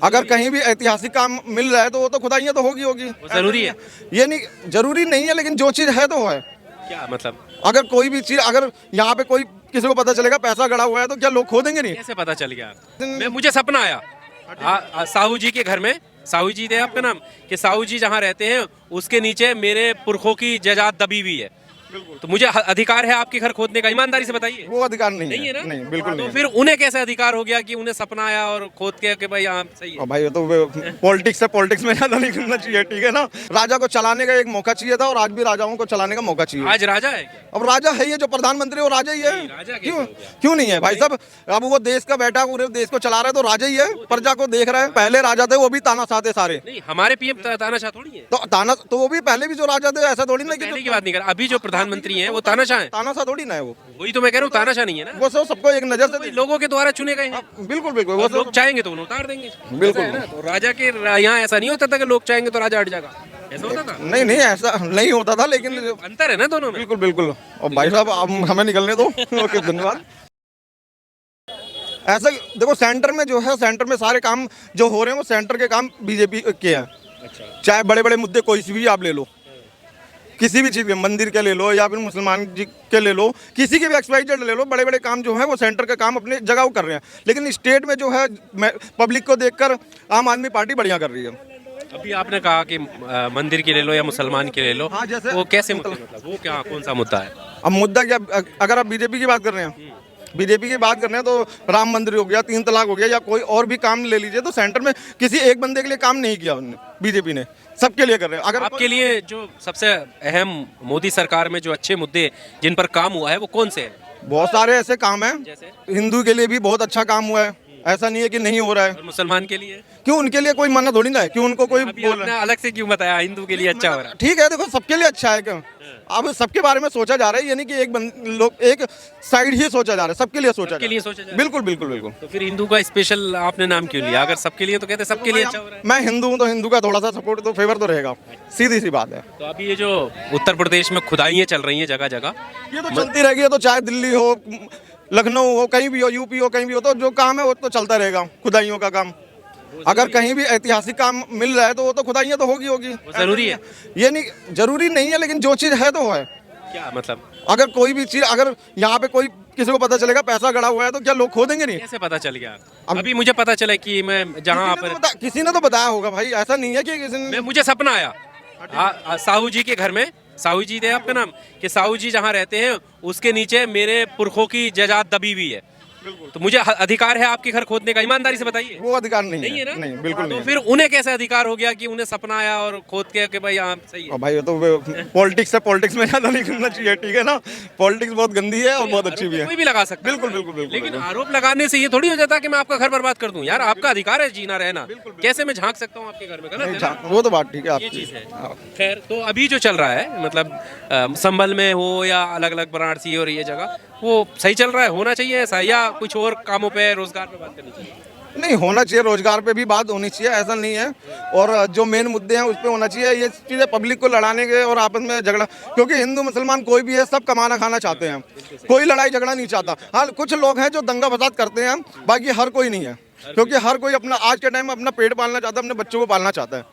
अगर कहीं भी ऐतिहासिक काम मिल रहा है तो वो तो खुदाइयाँ तो होगी होगी। जरूरी है? ये नहीं जरूरी नहीं है, लेकिन जो चीज़ है तो है। क्या मतलब? अगर कोई भी चीज़, अगर यहाँ पे कोई किसी को पता चलेगा पैसा गड़ा हुआ है तो क्या लोग खोदेंगे नहीं? कैसे पता चल गया? मुझे सपना आया साहू जी के घर में, साहू जी थे आपका नाम, कि साहू जी जहाँ रहते हैं उसके नीचे मेरे पुरखों की जायदाद दबी हुई है, तो मुझे अधिकार है आपके घर खोदने का। ईमानदारी से बताइए। वो अधिकार नहीं है ना? नहीं, बिल्कुल तो नहीं। फिर उन्हें कैसे अधिकार हो गया कि उन्हें सपना आया और खोद के कि भाई हाँ सही है? और भाई ये तो पॉलिटिक्स है, पॉलिटिक्स में ज्यादा नहीं करना चाहिए, ठीक है ना। राजा को चलाने का एक मौका चाहिए था और आज भी राजाओं को चलाने का मौका चाहिए। आज राजा है क्या? अब राजा है, ये जो प्रधानमंत्री वो राजा ही है। राजा क्यों क्यों नहीं है भाई साहब? अब वो देश का बैठा, पूरे देश को चला रहा है तो राजा ही है, प्रजा को देख रहा है। पहले राजा थे वो भी तानाशाह थे सारे। नहीं, हमारे पीएम तानाशाह थोड़ी है। तो ताना तो वो भी पहले भी जो राजा थे ऐसा थोड़ी ना पहले की बात नहीं कर, अभी जो प्रधानमंत्री हैं वो तानाशाह हैं। तानाशाह थोड़ी ना है वो। वही तो मैं कह रहा हूँ, तानाशाह नहीं है ना। वो सब सबको एक नजर से लोगों के द्वारा चुने गए हैं। बिल्कुल बिल्कुल, वो और सब लोग चाहेंगे तो उन्हें उतार देंगे। बिल्कुल। ऐसा है ना? तो राजा के यहाँ ऐसा नहीं होता था कि लोग चाहेंगे तो राजा हट जाएगा, ऐसा होता था? नहीं नहीं, ऐसा नहीं होता था, लेकिन अंतर है ना दोनों में। बिल्कुल बिल्कुल। और भाई साहब अब हमें निकलने दो। ओके, धन्यवाद। ऐसा देखो, सेंटर में जो है, सेंटर में सारे काम जो हो रहे हैं वो सेंटर के काम बीजेपी के हैं। अच्छा। चाहे बड़े बड़े मुद्दे कोई सी भी आप ले लो, किसी भी चीज़ के, मंदिर के ले लो या फिर मुसलमान जी के ले लो, किसी के भी XYZ ले लो, बड़े बड़े काम जो है वो सेंटर का काम अपने जगह कर रहे हैं। लेकिन स्टेट में जो है पब्लिक को देखकर आम आदमी पार्टी बढ़िया कर रही है। अभी आपने कहा कि मंदिर के ले लो या मुसलमान के ले लो, हाँ, जैसे वो कैसे मतलब वो क्या, कौन सा मुद्दा है? अब मुद्दा क्या, अगर आप बीजेपी की बात कर रहे हैं, बीजेपी की बात कर रहे हैं तो राम मंदिर हो गया, 3 तलाक हो गया, या कोई और भी काम ले लीजिए, तो सेंटर में किसी एक बंदे के लिए काम नहीं किया उन्होंने, बीजेपी ने सबके लिए कर रहे हैं। अगर आपके लिए जो सबसे अहम मोदी सरकार में जो अच्छे मुद्दे जिन पर काम हुआ है वो कौन से हैं? बहुत सारे ऐसे काम हैं। जैसे? हिंदू के लिए भी बहुत अच्छा काम हुआ है, ऐसा नहीं है कि नहीं हो रहा है। और मुसलमान के लिए? क्यों उनके लिए कोई मना थोड़ी ना है, क्यों उनको कोई अभी बोल रहा आपने अलग से क्यों बताया हिंदू के लिए अच्छा हो रहा है? ठीक है, देखो सबके लिए अच्छा है। क्यों अब सबके बारे में सोचा जा रहा है, यानी कि एक साइड ही सोचा जा रहा है, सबके लिए सोचा सबके लिए सोचा जा रहा है। बिल्कुल बिल्कुल बिल्कुल। तो फिर हिंदू का स्पेशल आपने नाम क्यों लिया? अगर सबके लिए तो कहते सबके लिए अच्छा हो रहा है। मैं हिंदू हूँ तो हिंदू का थोड़ा सा सपोर्ट तो फेवर तो रहेगा, सीधी सी बात है। तो अभी ये जो उत्तर प्रदेश में खुदाइयाँ चल रही हैं जगह जगह, ये तो चलती रहेगी, ये तो चाहे दिल्ली हो, लखनऊ हो, कहीं भी हो, यूपी हो, कहीं भी हो, तो जो काम है वो तो चलता रहेगा, खुदाइयों का काम। अगर कहीं भी ऐतिहासिक काम मिल रहा है तो वो तो खुदाइयाँ तो होगी होगी। जरूरी है? ये नहीं जरूरी नहीं है, लेकिन जो चीज़ है तो है। क्या मतलब? अगर कोई भी चीज़, अगर यहाँ पे कोई किसी को पता चलेगा पैसा गड़ा हुआ है तो क्या लोग खोदेंगे नहीं? कैसे पता चल गया? अभी मुझे पता चला कि मैं जहाँ पर किसी ने तो बताया होगा भाई, ऐसा नहीं है कि किसी ने। मुझे सपना आया साहू जी के घर में, साहू जी थे आपका नाम, कि साहू जी जहाँ रहते हैं उसके नीचे मेरे पुरखों की जायदाद दबी हुई है, तो मुझे अधिकार है आपके घर खोदने का। ईमानदारी से बताइए। वो अधिकार नहीं है ना? नहीं, बिल्कुल तो नहीं। फिर उन्हें कैसे अधिकार हो गया कि उन्हें सपना आया और खोद के कि भाई हाँ सही है? और भाई ये तो पॉलिटिक्स है, पॉलिटिक्स में ज्यादा नहीं करना चाहिए, ठीक है ना। पॉलिटिक्स बहुत गंदी है और बहुत अच्छी भी है। कोई भी लगा सकता है। बिल्कुल बिल्कुल बिल्कुल। लेकिन आरोप लगाने से ये थोड़ी हो जाता कि मैं आपका घर बर्बाद कर दूं। यार आपका अधिकार है जीना रहना, कैसे मैं झांक सकता हूँ आपके घर में? गलत है ना? वो तो बात ठीक है ये आपकी। चीज है। खैर, तो अभी जो चल रहा है, मतलब संभल में हो या अलग अलग वाराणसी और ये जगह, वो सही चल रहा है? होना चाहिए ऐसा, या कुछ और कामों पे, रोजगार पे बात करनी चाहिए? नहीं, होना चाहिए, रोजगार पे भी बात होनी चाहिए, ऐसा नहीं है। और जो मेन मुद्दे हैं उस पे होना चाहिए। ये चीज़ें पब्लिक को लड़ाने के और आपस में झगड़ा, क्योंकि हिंदू मुसलमान कोई भी है, सब कमाना खाना चाहते हैं, कोई लड़ाई झगड़ा नहीं चाहता। हाँ, कुछ लोग हैं जो दंगा फसाद करते हैं, बाकी हर कोई नहीं है, क्योंकि हर कोई अपना आज के टाइम में अपना पेट पालना चाहता है, अपने बच्चों को पालना चाहता है।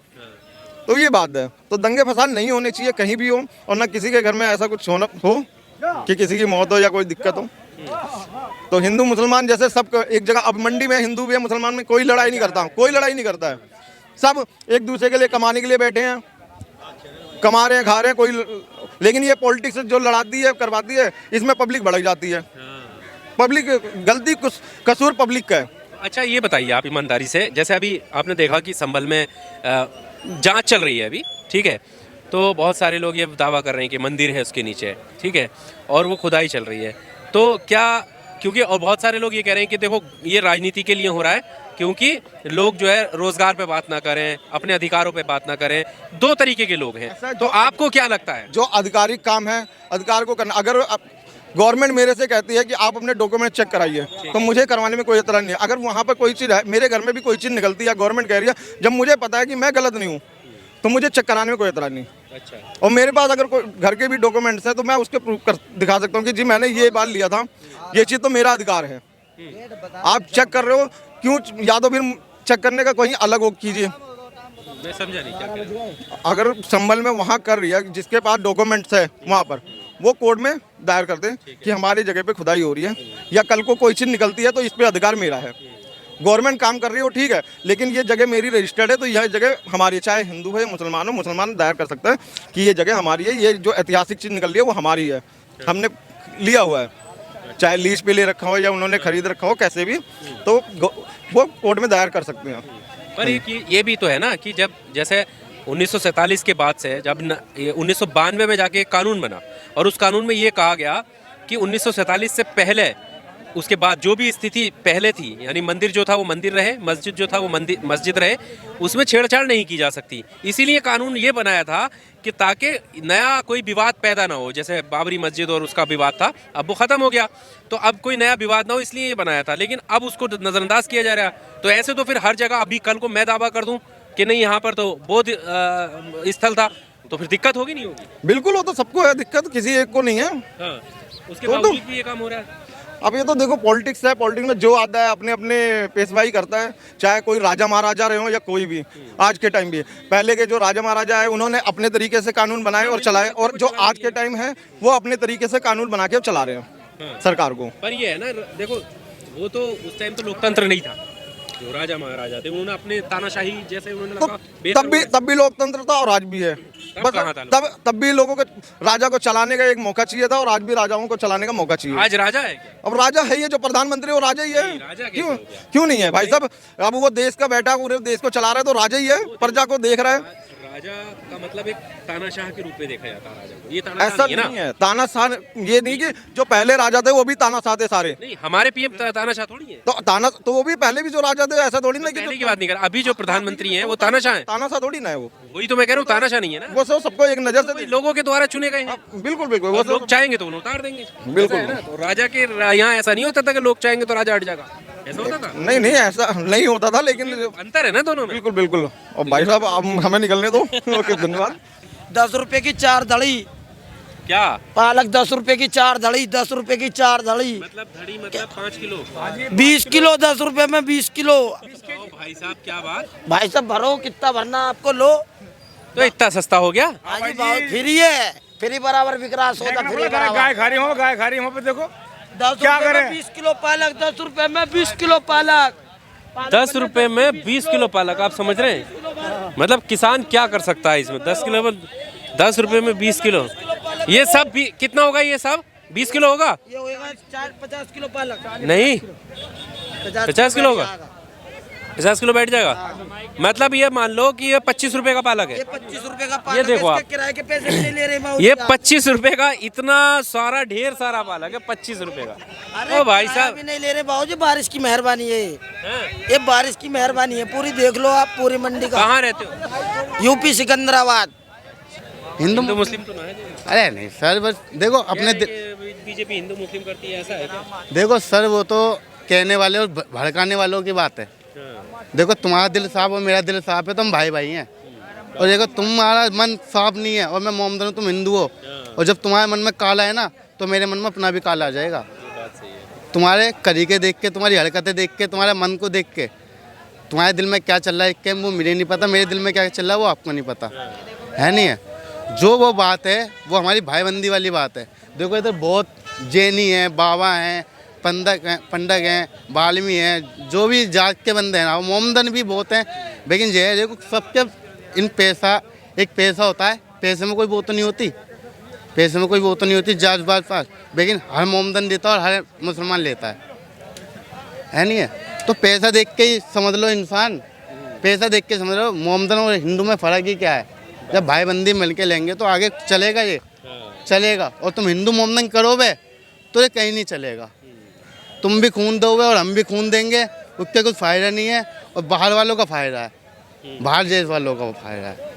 तो ये बात है, तो दंगे फसाद नहीं होने चाहिए कहीं भी हो, और ना किसी के घर में ऐसा कुछ होना हो कि किसी की मौत हो या कोई दिक्कत हो। तो हिंदू मुसलमान जैसे सब एक जगह, अब मंडी में हिंदू भी है, मुसलमान में कोई लड़ाई नहीं करता, कोई लड़ाई नहीं करता है। सब एक दूसरे के लिए कमाने के लिए बैठे हैं, कमा रहे हैं, खा रहे हैं, कोई। लेकिन ये पॉलिटिक्स जो लड़ाती है, करवाती है, इसमें पब्लिक भड़क जाती है। पब्लिक गलती, कसूर पब्लिक का है। अच्छा, ये बताइए आप ईमानदारी से, जैसे अभी आपने देखा कि संभल में जांच चल रही है अभी, ठीक है, तो बहुत सारे लोग ये दावा कर रहे हैं कि मंदिर है उसके नीचे, ठीक है, और वो खुदाई चल रही है, तो क्या, क्योंकि और बहुत सारे लोग ये कह रहे हैं कि देखो ये राजनीति के लिए हो रहा है, क्योंकि लोग जो है रोजगार पे बात ना करें, अपने अधिकारों पे बात ना करें, दो तरीके के लोग हैं। तो आपको क्या लगता है? जो आधिकारिक काम है अधिकार को करना। अगर गवर्नमेंट मेरे से कहती है कि आप अपने डॉक्यूमेंट चेक कराइए, तो मुझे करवाने में कोई एतराज नहीं है। अगर वहाँ पर कोई चीज़ है, मेरे घर में भी कोई चीज़ निकलती है, गवर्नमेंट कह रही है, जब मुझे पता है कि मैं गलत नहीं हूँ, तो मुझे चेक कराने में कोई एतराज नहीं। अच्छा। और मेरे पास अगर कोई घर के भी डॉक्यूमेंट्स हैं तो मैं उसके प्रूफ कर दिखा सकता हूँ कि जी मैंने ये बाल लिया था, ये चीज़ तो मेरा अधिकार है। आप चेक कर रहे हो क्यों? या तो फिर चेक करने का कोई अलग वो कीजिए। मैं समझा नहीं क्या कह रहे हो। अगर संभल में वहाँ कर रही है, जिसके पास डॉक्यूमेंट्स है वहाँ पर, वो कोर्ट में दायर कर दें कि हमारी जगह पे खुदाई हो रही है, या कल को कोई चीज़ निकलती है तो इस पे अधिकार मेरा है। गवर्नमेंट काम कर रही है वो ठीक है, लेकिन ये जगह मेरी रजिस्टर्ड है तो यह जगह हमारी है, चाहे हिंदू है मुसलमान हो, मुसलमान दायर कर सकता है कि ये जगह हमारी है, ये जो ऐतिहासिक चीज़ निकल रही है वो हमारी है, हमने लिया हुआ है, चाहे लीज पे ले रखा हो या उन्होंने खरीद रखा हो, कैसे भी, तो वो कोर्ट में दायर कर सकते हैं। पर ये भी तो है ना कि जब जैसे 1947 के बाद से जब 1992 में जाके एक कानून बना और उस कानून में ये कहा गया कि 1947 से पहले, उसके बाद जो भी स्थिति पहले थी, यानी मंदिर जो था वो मंदिर रहे, मस्जिद जो था वो मस्जिद रहे, उसमें छेड़छाड़ नहीं की जा सकती। इसीलिए कानून ये बनाया था कि ताकि नया कोई विवाद पैदा ना हो। जैसे बाबरी मस्जिद और उसका विवाद था, अब वो ख़त्म हो गया, तो अब कोई नया विवाद ना हो, इसलिए ये बनाया था। लेकिन अब उसको नज़रअंदाज किया जा रहा है। तो ऐसे तो फिर हर जगह, अभी कल को मैं दावा कर दूं कि नहीं यहाँ पर तो बौद्ध स्थल था, तो फिर दिक्कत होगी नहीं होगी? बिल्कुल, वो तो सबको है दिक्कत, किसी एक को नहीं है। हाँ, उसके तो बावजूद भी ये काम हो रहा है। अब ये तो देखो पॉलिटिक्स है, पॉलिटिक्स में जो आता है अपने अपने पेशवाई करता है, चाहे कोई राजा महाराजा रहे हो या कोई भी। आज के टाइम भी पहले के जो राजा महाराजा है उन्होंने अपने तरीके से कानून बनाए और चलाए, और जो आज के टाइम है वो अपने तरीके से कानून बना के चला रहे हैं सरकार को। पर ये है ना, देखो वो तो उस टाइम तो लोकतंत्र नहीं था, जो राजा महाराजा थे उन्होंने अपने तानाशाही जैसे उन्होंने तो लगा, तब भी लोकतंत्र था और आज भी है। बस तब भी लोगों को राजा को चलाने का एक मौका चाहिए था, और आज भी राजाओं को चलाने का मौका चाहिए। आज राजा है क्या? अब राजा है, ये जो प्रधानमंत्री वो राजा ही है। राजा क्यों नहीं है भाई साहब? अब वो देश का बैठा, पूरे देश को चला रहा है तो राजा ही है, प्रजा को देख रहा है। राजा का मतलब एक तानाशाह के रूप में देखा जाता है राजा को। ये तानाशाह ऐसा नहीं है ना? नहीं है तानाशाह, ये नहीं कि जो पहले राजा थे वो भी तानाशाह थे सारे। नहीं, हमारे पीएम तानाशाह थोड़ी है। तो वो भी पहले भी जो राजा थे ऐसा थोड़ी ना कि पहले की बात नहीं कर, अभी जो प्रधानमंत्री हैं वो तानाशाह हैं। तानाशाह थोड़ी ना है वो। वही तो मैं कह रहा हूँ, तानाशाह नहीं है ना। वो सबको एक नजर से लोगों के द्वारा चुने गए हैं। बिल्कुल बिल्कुल, वो लोग चाहेंगे तो उन्हें उतार देंगे। बिल्कुल ऐसा है ना? तो राजा के यहाँ ऐसा नहीं होता था कि लोग चाहेंगे तो राजा हट जाएगा, ऐसा होता था? नहीं नहीं, ऐसा नहीं होता था, लेकिन अंतर है ना दोनों में। बिल्कुल बिल्कुल। और भाई साहब अब हमें निकलने दो। ओके, धन्यवाद। 10 रुपए की 4 धड़ी क्या पालक, 10 रुपए की 4 धड़ी, 10 रुपए की 4 धड़ी, मतलब धड़ी मतलब 5 किलो? 20 किलो, 10 रुपए में 20 किलो। भाई साहब क्या बात, भाई साहब भरो, कितना भरना आपको, लो। तो इतना सस्ता हो गया? हाँ जी, बहुत फ्री है, फ्री बराबर बिक रहा, सौदा फ्री बराबर। गाय खा रही हूँ, गाय खा रही हूँ पे देखो 10 क्या रुपए करें? में 20 किलो पालक, 10 रुपए में 20 किलो पालक। 10 रुपए में 20 किलो पालक, आप समझ रहे हैं? मतलब किसान क्या कर सकता है इसमें? 10 किलो में 10 रुपए में 20 किलो, ये सब भी कितना होगा? ये सब 20 किलो होगा? ये होगा 50 किलो पालक। नहीं, 50 किलो होगा, 50 किलो बैठ जाएगा। मतलब ये मान लो कि ये 25 रुपए का पालक है। ये 25 रुपए का पालक, ये देखो आप, इसके किराए के पैसे भी नहीं ले रहे बाबू ये जी आप। 25 रुपए का इतना सारा ढेर सारा पालक है, 25 रुपए का। अरे ओ भाई किराया साहब, भी नहीं ले रहे बाबू जी, बारिश की मेहरबानी है हैं? ये, बारिश की मेहरबानी है पूरी। देख लो आप पूरी मंडी का। कहाँ रहते हो? यूपी सिकंदराबाद। हिंदू मुस्लिम तो ना है? अरे नहीं सर, बस देखो अपने बीजेपी हिंदू मुस्लिम करती है, ऐसा है क्या? देखो सर, वो तो कहने वाले और भड़काने वालों की बात है। देखो तुम्हारा दिल साफ और मेरा दिल साफ है, तो हम भाई भाई हैं। और देखो तुम्हारा मन साफ नहीं है और मैं मोहम्मद हूँ, तुम हिंदू हो, और जब तुम्हारे मन में काला है ना तो मेरे मन में अपना भी काला आ जाएगा। तुम्हारे तरीके देख के, तुम्हारी हरकतें देख के, तुम्हारे मन को देख के, तुम्हारे दिल में क्या चल रहा है वो मुझे नहीं पता, मेरे दिल में क्या चल रहा है वो आपको नहीं पता है। नहीं है जो वो बात है वो हमारी भाईबंदी वाली बात है। देखो इधर बहुत जैनी हैं, बाबा हैं, पंडक हैं, बाल्मी हैं, जो भी जात के बंदे हैं ना, वो मोमदन भी बहुत हैं। लेकिन ये है, देखो सबके इन पैसा, एक पैसा होता है, पैसे में कोई वो तो नहीं होती, पैसे में कोई वो तो नहीं होती जात पात, लेकिन हर मोमदन देता है और हर मुसलमान लेता है नहीं है? तो पैसा देख के ही समझ लो इंसान, पैसा देख के समझ लो मोमदन और हिंदू में फ़र्क ही क्या है। जब भाईबंदी मिल के लेंगे तो आगे चलेगा, ये चलेगा। और तुम हिंदू मोमदन करोगे तो ये कहीं नहीं चलेगा। तुम भी खून दोगे और हम भी खून देंगे, उसके कुछ फ़ायदा नहीं है। और बाहर वालों का फ़ायदा है, बाहर देश वालों का फ़ायदा है।